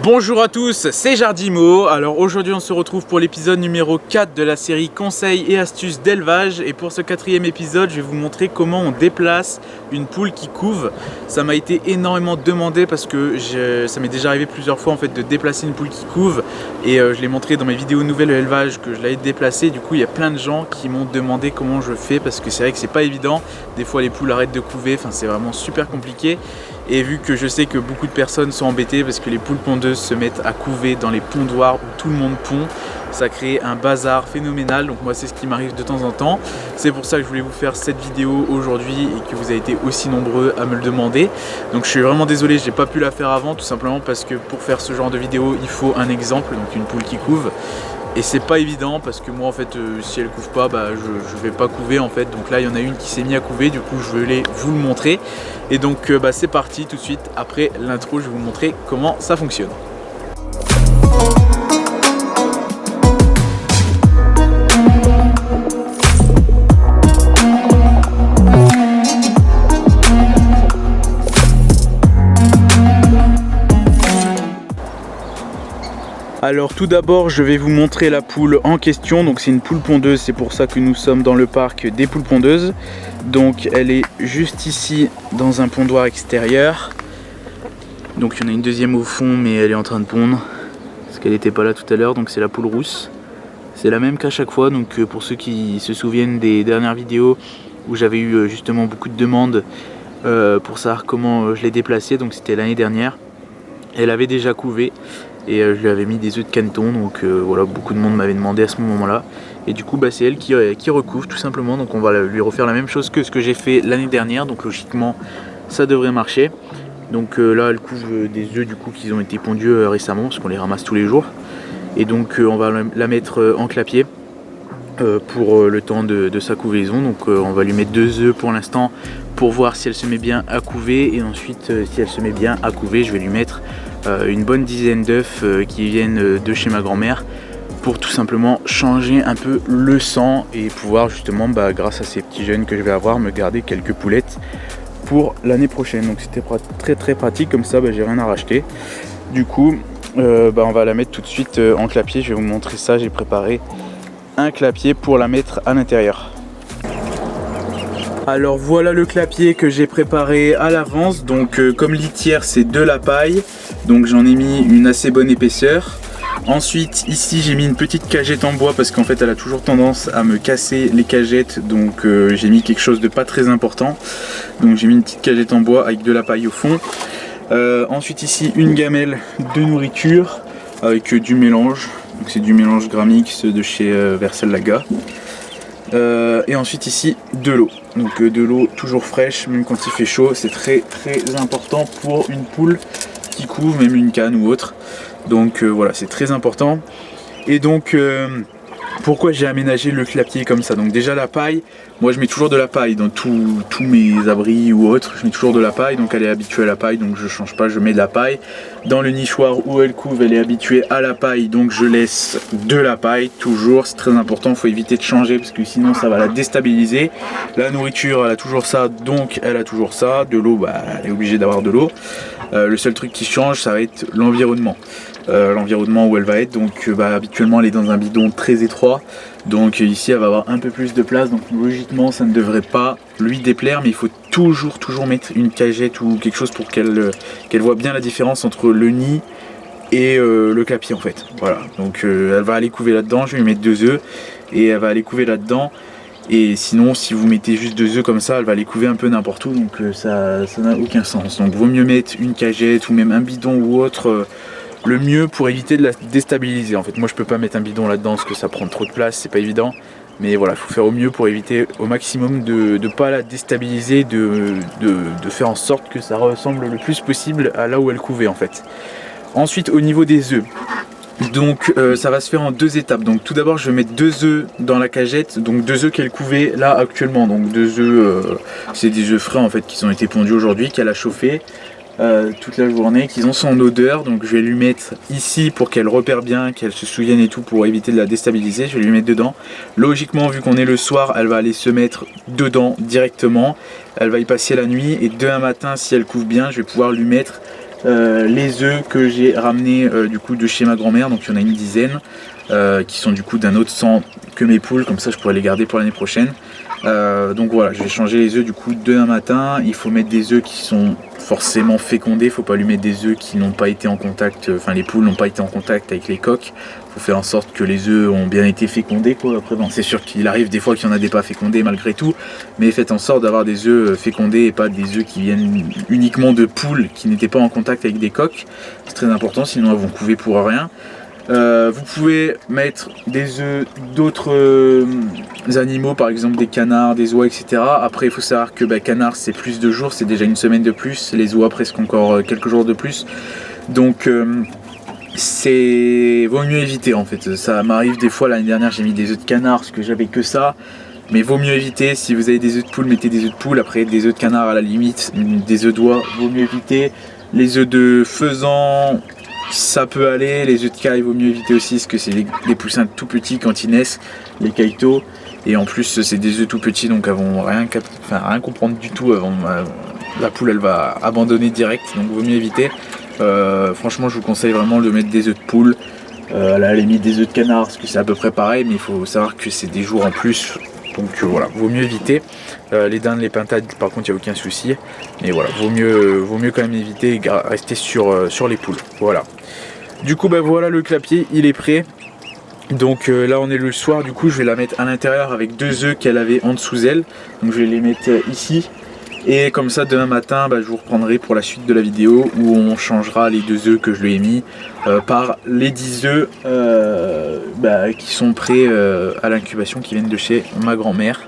Bonjour à tous, c'est Jardimo. Alors aujourd'hui on se retrouve pour l'épisode numéro 4 de la série conseils et astuces d'élevage. Et pour ce quatrième épisode, je vais vous montrer comment on déplace une poule qui couve. Ça m'a été énormément demandé parce que ça m'est déjà arrivé plusieurs fois en fait de déplacer une poule qui couve. Et je l'ai montré dans mes vidéos nouvelles élevage que je l'avais déplacée. Du coup il y a plein de gens qui m'ont demandé comment je fais parce que c'est vrai que c'est pas évident. Des fois les poules arrêtent de couver, enfin c'est vraiment super compliqué. Et vu que je sais que beaucoup de personnes sont embêtées parce que les poules pondeuses se mettent à couver dans les pondoirs où tout le monde pond, ça crée un bazar phénoménal. Donc moi c'est ce qui m'arrive de temps en temps. C'est pour ça que je voulais vous faire cette vidéo aujourd'hui et que vous avez été aussi nombreux à me le demander. Donc je suis vraiment désolé, j'ai pas pu la faire avant tout simplement parce que pour faire ce genre de vidéo il faut un exemple, donc une poule qui couve. Et c'est pas évident parce que moi en fait si elle couve pas je vais pas couver en fait. Donc là il y en a une qui s'est mise à couver, du coup je voulais vous le montrer. Et donc c'est parti tout de suite après l'intro, je vais vous montrer comment ça fonctionne. Alors tout d'abord je vais vous montrer la poule en question. Donc c'est une poule pondeuse, c'est pour ça que nous sommes dans le parc des poules pondeuses. Donc elle est juste ici dans un pondoir extérieur. Donc il y en a une deuxième au fond mais elle est en train de pondre parce qu'elle n'était pas là tout à l'heure. Donc c'est la poule rousse, c'est la même qu'à chaque fois. Donc pour ceux qui se souviennent des dernières vidéos où j'avais eu justement beaucoup de demandes pour savoir comment je l'ai déplacée, donc c'était l'année dernière. Elle avait déjà couvé et je lui avais mis des œufs de caneton, donc voilà, beaucoup de monde m'avait demandé à ce moment là. Et du coup c'est elle qui recouvre tout simplement. Donc on va lui refaire la même chose que ce que j'ai fait l'année dernière, donc logiquement ça devrait marcher. Donc là elle couvre des œufs du coup qui ont été pondus récemment parce qu'on les ramasse tous les jours. Et donc on va la mettre en clapier pour le temps de sa couvaison. Donc on va lui mettre 2 œufs pour l'instant pour voir si elle se met bien à couver, et ensuite si elle se met bien à couver je vais lui mettre une bonne dizaine d'œufs qui viennent de chez ma grand-mère pour tout simplement changer un peu le sang et pouvoir justement grâce à ces petits jeunes que je vais avoir me garder quelques poulettes pour l'année prochaine. Donc c'était très pratique, comme ça j'ai rien à racheter. Du coup on va la mettre tout de suite en clapier. Je vais vous montrer ça, j'ai préparé un clapier pour la mettre à l'intérieur. Alors voilà le clapier que j'ai préparé à l'avance. Donc comme litière c'est de la paille, donc j'en ai mis une assez bonne épaisseur. Ensuite ici j'ai mis une petite cagette en bois parce qu'en fait elle a toujours tendance à me casser les cagettes. Donc j'ai mis quelque chose de pas très important. Donc j'ai mis une petite cagette en bois avec de la paille au fond. Ensuite ici une gamelle de nourriture avec du mélange. Donc c'est du mélange Gramix de chez Versailles-Laga. Et ensuite ici de l'eau. Donc de l'eau toujours fraîche, même quand il fait chaud. C'est très important pour une poule qui couve, même une canne ou autre. Donc voilà, c'est très important. Et donc pourquoi j'ai aménagé le clapier comme ça? Donc déjà la paille, moi je mets toujours de la paille dans tous mes abris ou autres, je mets toujours de la paille, donc elle est habituée à la paille, donc je change pas, je mets de la paille. Dans le nichoir où elle couve, elle est habituée à la paille, donc je laisse de la paille toujours, c'est très important, il faut éviter de changer parce que sinon ça va la déstabiliser. La nourriture elle a toujours ça, donc elle a toujours ça. De l'eau, elle est obligée d'avoir de l'eau. Le seul truc qui change ça va être l'environnement. L'environnement où elle va être, donc habituellement elle est dans un bidon très étroit, donc ici elle va avoir un peu plus de place, donc logiquement ça ne devrait pas lui déplaire, mais il faut toujours mettre une cagette ou quelque chose pour qu'elle voit bien la différence entre le nid et le clapier en fait. Voilà, donc elle va aller couver là-dedans, je vais lui mettre 2 œufs et elle va aller couver là-dedans. Et sinon si vous mettez juste 2 œufs comme ça, elle va les couver un peu n'importe où, donc ça n'a aucun sens. Donc vaut mieux mettre une cagette ou même un bidon ou autre, le mieux pour éviter de la déstabiliser. En fait moi je peux pas mettre un bidon là-dedans parce que ça prend trop de place, c'est pas évident. Mais voilà, il faut faire au mieux pour éviter au maximum de ne pas la déstabiliser, de faire en sorte que ça ressemble le plus possible à là où elle couvait en fait. Ensuite au niveau des œufs, donc ça va se faire en 2 étapes. Donc tout d'abord je vais mettre 2 œufs dans la cagette, donc 2 œufs qu'elle couvait là actuellement. Donc 2 œufs, c'est des œufs frais en fait qui ont été pondus aujourd'hui, qu'elle a chauffé toute la journée, qu'ils ont son odeur. Donc je vais lui mettre ici pour qu'elle repère bien, qu'elle se souvienne et tout, pour éviter de la déstabiliser. Je vais lui mettre dedans. Logiquement vu qu'on est le soir, elle va aller se mettre dedans directement. Elle va y passer la nuit et demain matin si elle couve bien, je vais pouvoir lui mettre les œufs que j'ai ramenés du coup de chez ma grand-mère, donc il y en a une dizaine qui sont du coup d'un autre sang que mes poules, comme ça je pourrais les garder pour l'année prochaine. Donc voilà, je vais changer les œufs du coup demain matin. Il faut mettre des œufs qui sont forcément fécondés, il ne faut pas lui mettre des œufs qui n'ont pas été en contact, enfin les poules n'ont pas été en contact avec les coques. Il faut faire en sorte que les œufs ont bien été fécondés quoi. Après bon, c'est sûr qu'il arrive des fois qu'il y en a des pas fécondés malgré tout, mais faites en sorte d'avoir des œufs fécondés et pas des œufs qui viennent uniquement de poules qui n'étaient pas en contact avec des coques. C'est très important, sinon elles vont couver pour rien. Vous pouvez mettre des œufs d'autres animaux, par exemple des canards, des oies, etc. Après il faut savoir que canard c'est plus de jours, c'est déjà une semaine de plus, les oies presque encore quelques jours de plus. Donc vaut mieux éviter en fait. Ça m'arrive des fois, l'année dernière j'ai mis des œufs de canard parce que j'avais que ça. Mais vaut mieux éviter, si vous avez des œufs de poule, mettez des œufs de poule, après des œufs de canard à la limite, des œufs d'oie, vaut mieux éviter. Les œufs de faisan, ça peut aller, les œufs de caille vaut mieux éviter aussi parce que c'est des poussins tout petits quand ils naissent, les caïtos, et en plus c'est des œufs tout petits donc elles vont rien comprendre du tout, la poule elle va abandonner direct, donc vaut mieux éviter. Franchement je vous conseille vraiment de mettre des œufs de poule, à la limite des œufs de canard parce que c'est à peu près pareil, mais il faut savoir que c'est des jours en plus. Donc voilà, vaut mieux éviter. Les dindes, les pintades, par contre, il n'y a aucun souci. Mais voilà, vaut mieux quand même éviter et rester sur les poules. Voilà. Du coup, voilà, le clapier, il est prêt. Donc là, on est le soir. Du coup, je vais la mettre à l'intérieur avec 2 œufs qu'elle avait en dessous elle. Donc je vais les mettre ici. Et comme ça, demain matin, je vous reprendrai pour la suite de la vidéo où on changera les 2 œufs que je lui ai mis par les 10 œufs qui sont prêts à l'incubation, qui viennent de chez ma grand-mère.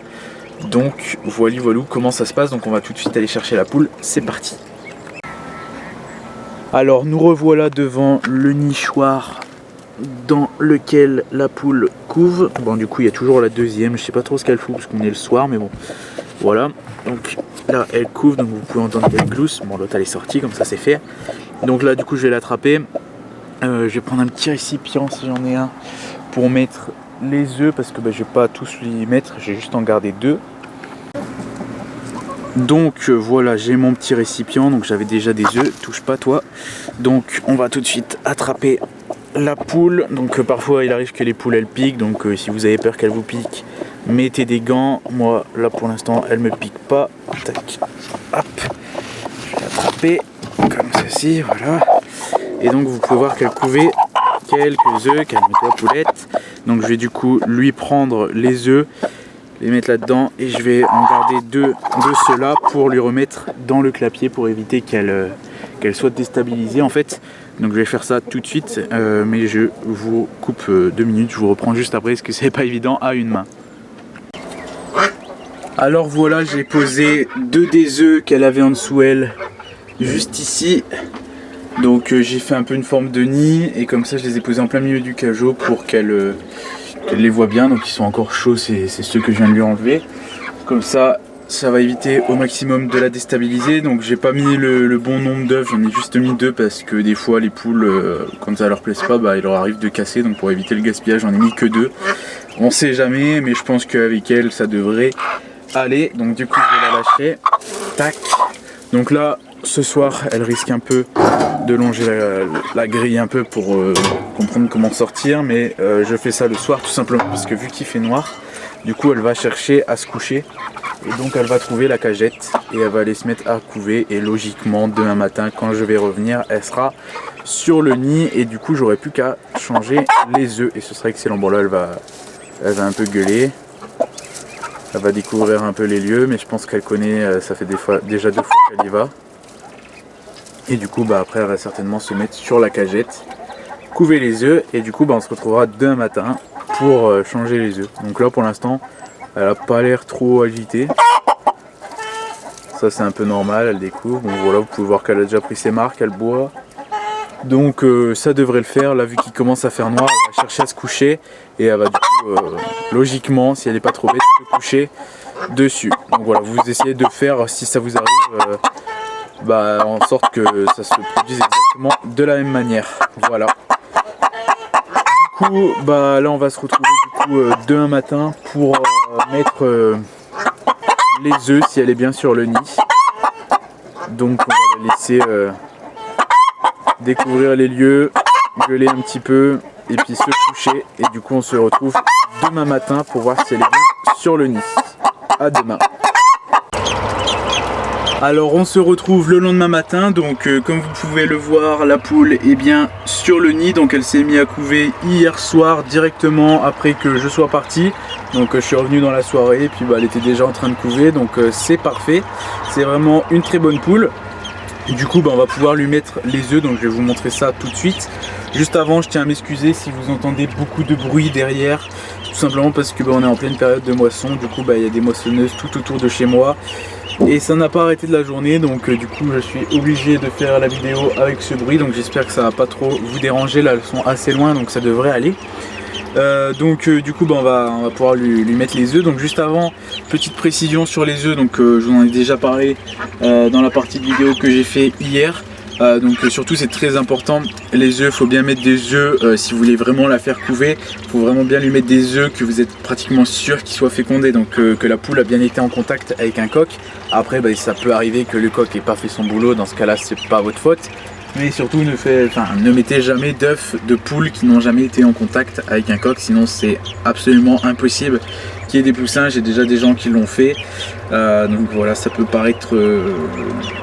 Donc voilà comment ça se passe. Donc on va tout de suite aller chercher la poule. C'est parti. Alors nous revoilà devant le nichoir dans lequel la poule couve. Bon, du coup il y a toujours la deuxième. Je sais pas trop ce qu'elle fout parce qu'on est le soir, mais bon, voilà. Donc là elle couvre, donc vous pouvez entendre qu'elle glousse. Bon, l'autre elle est sortie, comme ça c'est fait. Donc là du coup je vais l'attraper. Je vais prendre un petit récipient si j'en ai un pour mettre les œufs parce que je vais pas tous lui mettre, j'ai juste en garder 2. Donc voilà, j'ai mon petit récipient, donc j'avais déjà des œufs, touche pas toi. Donc on va tout de suite attraper la poule. Donc parfois il arrive que les poules elles piquent, donc si vous avez peur qu'elles vous piquent, mettez des gants. Moi là pour l'instant elle me pique pas. Tac, hop, je vais l'attraper comme ceci, voilà. Et donc vous pouvez voir qu'elle couvait quelques œufs, calme-toi poulette. Donc je vais du coup lui prendre les œufs, les mettre là-dedans et je vais en garder 2 de ceux-là pour lui remettre dans le clapier pour éviter qu'elle soit déstabilisée en fait. Donc je vais faire ça tout de suite, mais je vous coupe 2 minutes, je vous reprends juste après parce que c'est pas évident à une main. Alors voilà, j'ai posé 2 des œufs qu'elle avait en dessous elle, juste ici. Donc j'ai fait un peu une forme de nid et comme ça je les ai posés en plein milieu du cajot pour qu'elle les voit bien. Donc ils sont encore chauds, c'est ceux que je viens de lui enlever. Comme ça va éviter au maximum de la déstabiliser. Donc j'ai pas mis le bon nombre d'œufs, j'en ai juste mis 2 parce que des fois les poules quand ça leur plaise pas, il leur arrive de casser. Donc pour éviter le gaspillage j'en ai mis que 2. On sait jamais, mais je pense qu'avec elle ça devrait aller. Donc du coup je vais la lâcher. Tac. Donc là ce soir elle risque un peu de longer la grille un peu pour comprendre comment sortir, mais je fais ça le soir tout simplement parce que vu qu'il fait noir, du coup elle va chercher à se coucher et donc elle va trouver la cagette et elle va aller se mettre à couver et logiquement demain matin quand je vais revenir elle sera sur le nid et du coup j'aurai plus qu'à changer les œufs et ce sera excellent. Bon là elle va un peu gueuler, elle va découvrir un peu les lieux, mais je pense qu'elle connaît, ça fait déjà 2 fois qu'elle y va. Et du coup après elle va certainement se mettre sur la cagette, couver les œufs et du coup on se retrouvera demain matin pour changer les œufs. Donc là pour l'instant elle a pas l'air trop agitée. Ça c'est un peu normal, elle découvre. Bon voilà, vous pouvez voir qu'elle a déjà pris ses marques, elle boit. Donc ça devrait le faire. Là vu qu'il commence à faire noir, elle va chercher à se coucher et elle va du coup logiquement, si elle n'est pas trop bête, se coucher dessus. Donc voilà, vous essayez de faire, si ça vous arrive, en sorte que ça se produise exactement de la même manière. Voilà. Du coup, là on va se retrouver du coup demain matin pour mettre les œufs si elle est bien sur le nid. Donc on va la laisser découvrir les lieux, gueuler un petit peu et puis se coucher. Et du coup on se retrouve demain matin pour voir si elle est bien sur le nid. À demain. Alors on se retrouve le lendemain matin, donc comme vous pouvez le voir, la poule est bien sur le nid, donc elle s'est mise à couver hier soir directement après que je sois parti. Donc je suis revenu dans la soirée et puis elle était déjà en train de couver, donc c'est parfait, c'est vraiment une très bonne poule. Et du coup on va pouvoir lui mettre les œufs, donc je vais vous montrer ça tout de suite. Juste avant, je tiens à m'excuser si vous entendez beaucoup de bruit derrière, tout simplement parce que on est en pleine période de moisson, du coup il y a des moissonneuses tout autour de chez moi. Et ça n'a pas arrêté de la journée, donc du coup je suis obligé de faire la vidéo avec ce bruit, donc j'espère que ça va pas trop vous déranger. Là elles sont assez loin, donc ça devrait aller. Du coup on va pouvoir lui mettre les œufs. Donc juste avant, petite précision sur les œufs, donc je vous en ai déjà parlé dans la partie de vidéo que j'ai fait hier. Surtout c'est très important, les œufs, faut bien mettre des œufs si vous voulez vraiment la faire couver, faut vraiment bien lui mettre des œufs que vous êtes pratiquement sûr qu'ils soient fécondés, donc que la poule a bien été en contact avec un coq. Après ça peut arriver que le coq n'ait pas fait son boulot, dans ce cas là c'est pas votre faute, mais surtout ne mettez jamais d'œufs de poules qui n'ont jamais été en contact avec un coq, sinon c'est absolument impossible qu'il y ait des poussins. J'ai déjà des gens qui l'ont fait, donc voilà, ça peut paraître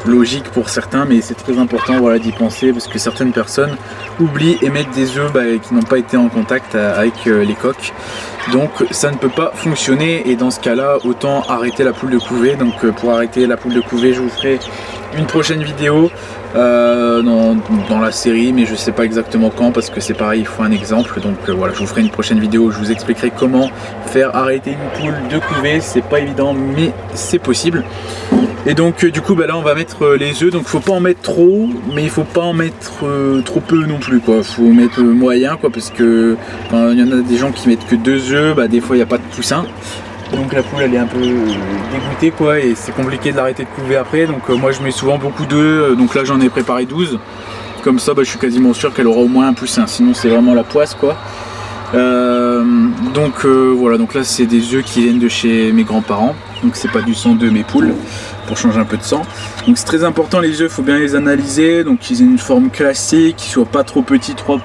logique pour certains, mais c'est très important d'y penser, parce que certaines personnes oublient et mettent des œufs qui n'ont pas été en contact avec les coqs, donc ça ne peut pas fonctionner. Et dans ce cas là, autant arrêter la poule de couvée. Donc pour arrêter la poule de couvée, je vous ferai une prochaine vidéo dans la série, mais je sais pas exactement quand, parce que c'est pareil, il faut un exemple. Donc voilà, je vous ferai une prochaine vidéo où je vous expliquerai comment faire arrêter une poule de couvée. C'est pas évident, mais c'est possible. Et donc du coup là on va mettre les œufs. Donc faut pas en mettre trop, mais il faut pas en mettre trop peu non plus, quoi. Faut mettre moyen, quoi, parce que il y en a des gens qui mettent que 2 œufs, des fois il n'y a pas de poussin. Donc la poule elle est un peu dégoûtée, quoi, et c'est compliqué de l'arrêter de couver après. Donc moi je mets souvent beaucoup d'œufs, donc là j'en ai préparé 12. Comme ça je suis quasiment sûr qu'elle aura au moins un poussin, sinon c'est vraiment la poisse, quoi. Voilà, donc là c'est des œufs qui viennent de chez mes grands-parents, donc c'est pas du sang de mes poules, pour changer un peu de sang. Donc c'est très important, les œufs, faut bien les analyser, donc qu'ils aient une forme classique, qu'ils soient pas trop petits, pas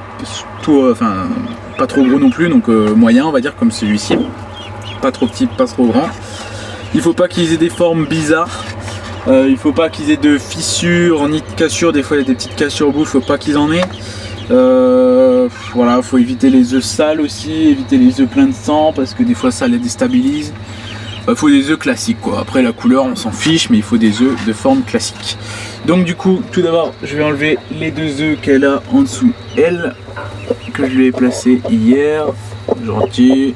trop gros non plus, donc moyen on va dire, comme celui-ci. Pas trop petit, pas trop grand. Il faut pas qu'ils aient des formes bizarres. Il faut pas qu'ils aient de fissures ni de cassures. Des fois il y a des petites cassures au bout, il faut pas qu'ils en aient. Voilà, faut éviter les œufs sales aussi, éviter les œufs pleins de sang, parce que des fois ça les déstabilise. Il faut des œufs classiques, quoi. Après la couleur on s'en fiche, mais il faut des œufs de forme classique. Donc du coup, tout d'abord je vais enlever les 2 œufs qu'elle a en dessous, elle, que je lui ai placé hier. Gentil.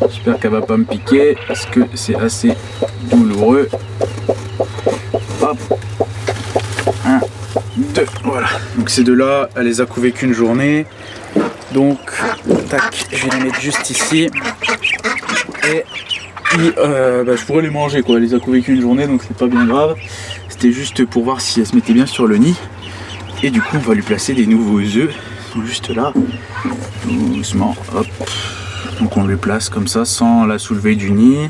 J'espère qu'elle va pas me piquer, parce que c'est assez douloureux. Hop. 1, 2, voilà. Donc ces 2 là, elle les a couvées qu'une journée. Donc, tac, je vais les mettre juste ici. Et je pourrais les manger, quoi. Elle les a couvées qu'une journée, donc c'est pas bien grave. C'était juste pour voir si elle se mettait bien sur le nid. Et du coup, on va lui placer des nouveaux œufs. Ils sont juste là. Doucement, hop. Donc on les place comme ça sans la soulever du nid.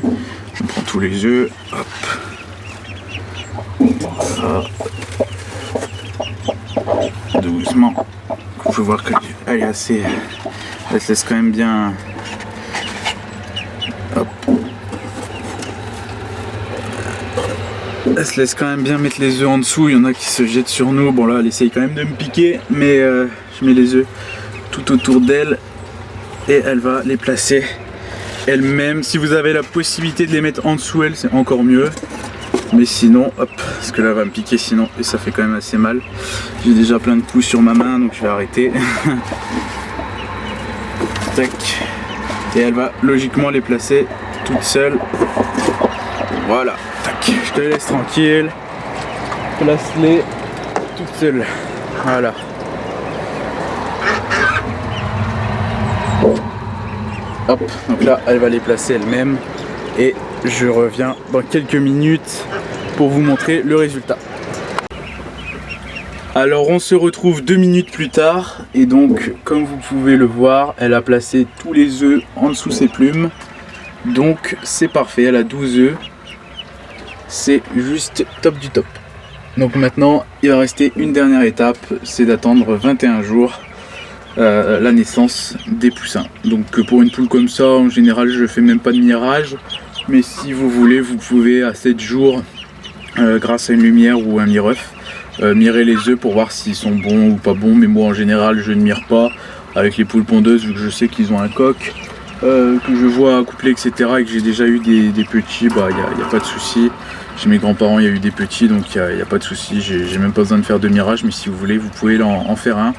On prend tous les œufs, hop. Voilà. Doucement. On peut voir qu'elle est assez. Elle se laisse quand même bien. Hop. Elle se laisse quand même bien mettre les œufs en dessous. Il y en a qui se jettent sur nous. Bon là, elle essaye quand même de me piquer, mais je mets les œufs tout autour d'elle. Et elle va les placer elle-même. Si vous avez la possibilité de les mettre en dessous elle, c'est encore mieux. Mais sinon, hop, parce que là elle va me piquer sinon, et ça fait quand même assez mal. J'ai déjà plein de coups sur ma main, donc je vais arrêter. Tac. Et elle va logiquement les placer toute seule. Voilà. Tac. Je te laisse tranquille. Place-les toute seule. Voilà. Hop, donc là elle va les placer elle-même et je reviens dans quelques minutes pour vous montrer le résultat. Alors on se retrouve 2 minutes plus tard et donc comme vous pouvez le voir, elle a placé tous les œufs en dessous ses plumes. Donc c'est parfait, elle a 12 œufs. C'est juste top du top. Donc maintenant il va rester une dernière étape, c'est d'attendre 21 jours la naissance des poussins. Donc pour une poule comme ça, en général je fais même pas de mirage, mais si vous voulez, vous pouvez à 7 jours, grâce à une lumière ou un mire-œuf, mirer les œufs pour voir s'ils sont bons ou pas bons. Mais moi en général je ne mire pas avec les poules pondeuses, vu que je sais qu'ils ont un coq, que je vois accoupler, etc., et que j'ai déjà eu des petits, bah il n'y a pas de souci. Chez mes grands-parents il y a eu des petits, donc il n'y a pas de souci, j'ai même pas besoin de faire de mirage. Mais si vous voulez, vous pouvez en faire un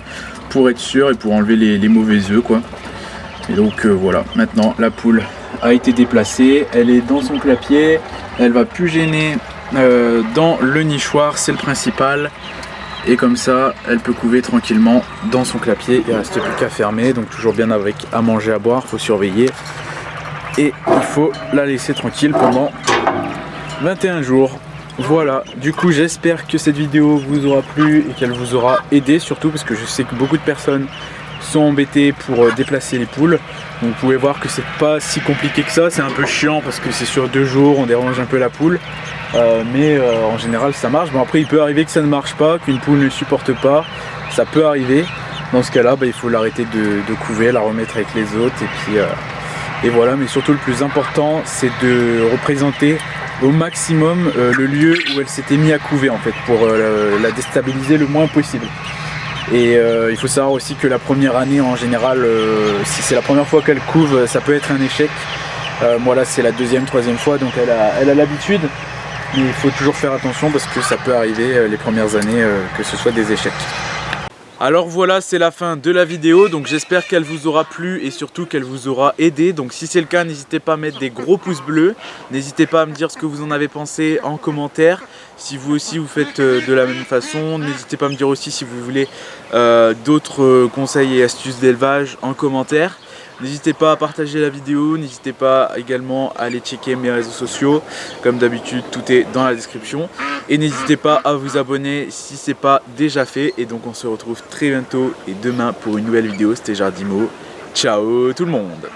pour être sûr et pour enlever les mauvais œufs, quoi. Et donc voilà, maintenant la poule a été déplacée, elle est dans son clapier, elle va plus gêner dans le nichoir, c'est le principal. Et comme ça, elle peut couver tranquillement dans son clapier. Il ne reste plus qu'à fermer, donc toujours bien avec à manger, à boire, il faut surveiller. Et il faut la laisser tranquille pendant 21 jours. Voilà, du coup j'espère que cette vidéo vous aura plu et qu'elle vous aura aidé, surtout parce que je sais que beaucoup de personnes sont embêtées pour déplacer les poules. Donc vous pouvez voir que c'est pas si compliqué que ça, c'est un peu chiant parce que c'est sur 2 jours, on dérange un peu la poule. Mais en général ça marche. Bon, après il peut arriver que ça ne marche pas, qu'une poule ne supporte pas, ça peut arriver. Dans ce cas là, il faut l'arrêter de couver, la remettre avec les autres et voilà. Mais surtout le plus important, c'est de représenter au maximum le lieu où elle s'était mise à couver, en fait, pour la déstabiliser le moins possible. Et il faut savoir aussi que la première année en général, si c'est la première fois qu'elle couve, ça peut être un échec. Moi là c'est la deuxième, troisième fois, donc elle a l'habitude. Mais il faut toujours faire attention parce que ça peut arriver les premières années que ce soit des échecs. Alors voilà, c'est la fin de la vidéo, donc j'espère qu'elle vous aura plu et surtout qu'elle vous aura aidé. Donc si c'est le cas, n'hésitez pas à mettre des gros pouces bleus, n'hésitez pas à me dire ce que vous en avez pensé en commentaire. Si vous aussi vous faites de la même façon, n'hésitez pas à me dire aussi si vous voulez d'autres conseils et astuces d'élevage en commentaire. N'hésitez pas à partager la vidéo, n'hésitez pas également à aller checker mes réseaux sociaux. Comme d'habitude, tout est dans la description. Et n'hésitez pas à vous abonner si ce n'est pas déjà fait. Et donc on se retrouve très bientôt et demain pour une nouvelle vidéo. C'était Jardimo. Ciao tout le monde!